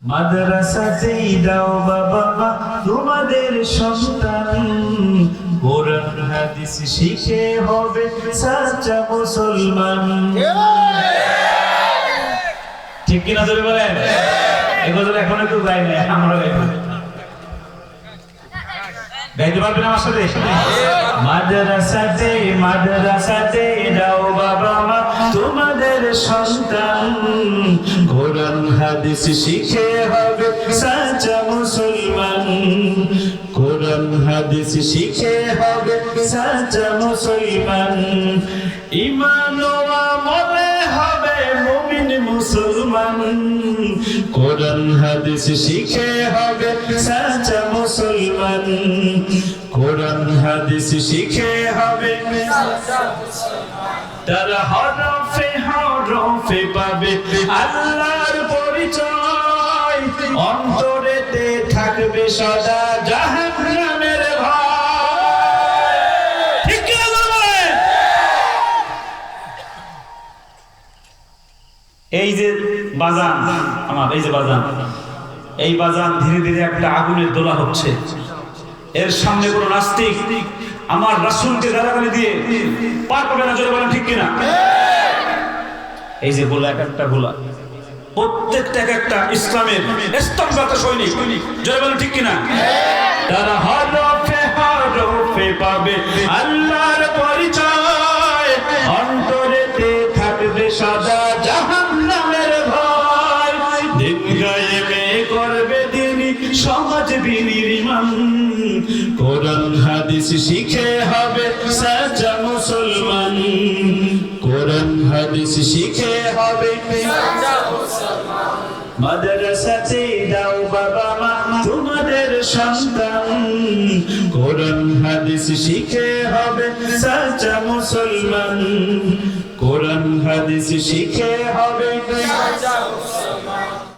মাদ্রাসাতেই দাও বাবা মা তোমাদের সন্তান, কোরআন হাদিস শিখে হবে সাচ্চা মুসলমান। ঠিক কিনা ধরে বলেন? এগুলো এখন একটু গাই না, আমরা গাইব। গাইতে পারবেন আমার সাথে? মাদ্রাসাতে দাও বাবা মা তোমাদের সন্তান, কোরআন হাদিস শিখে হবে সাচ্চা মুসলমান। কোরআন হাদিস শিখে হবে সাচ্চা মুসলমান। ঈমান ও আমলে হবে মুমিন মুসলমান। কোরআন হাদিস শিখে হবে সাচ্চা মুসলমান। কোরআন হাদিস শিখে হবে সাচ্চা মুসলমান। তারা হরফে হরফে পাবে আল্লাহর পরিচয়, অন্তরেতে থাকবে সদা জাহান্নামের ভয়। ঠিক কি না বলেন? এই যে বাজান আমার, এই যে বাজান, এই বাজান ধীরে ধীরে একটা আগুনের দোলা হচ্ছে। এর সামনে কোনো নাস্তিক আমার রাসূলকে গালাগালি দিয়ে পার করবে না, জোরে বলেন ঠিক কিনা? এই যে গোলা, এক একটা গোলা, প্রত্যেকটা এক একটা ইসলামের স্তম্ভগত সৈনিক, জোরে বলেন ঠিক কিনা? তারা হরফে হরফে পাবে আল্লাহর পরিচয়, অন্তরেতে থাকবে সদা জাহান্নামের ভয়। দিন গায়েবে করবে দিনী সমাজ বিনির্মাণ, কোরআন হাদিস শিখে হবে সাচ্চা মুসলমান। কোরআন হাদিস শিখে হবে সাচ্চা মুসলমান। মাদ্রাসাতে দাও বাবা মা তোমাদের সন্তান, কোরআন হাদিস শিখে হবে সাচ্চা মুসলমান। কোরআন হাদিস শিখে হবে সাচ্চা মুসলমান।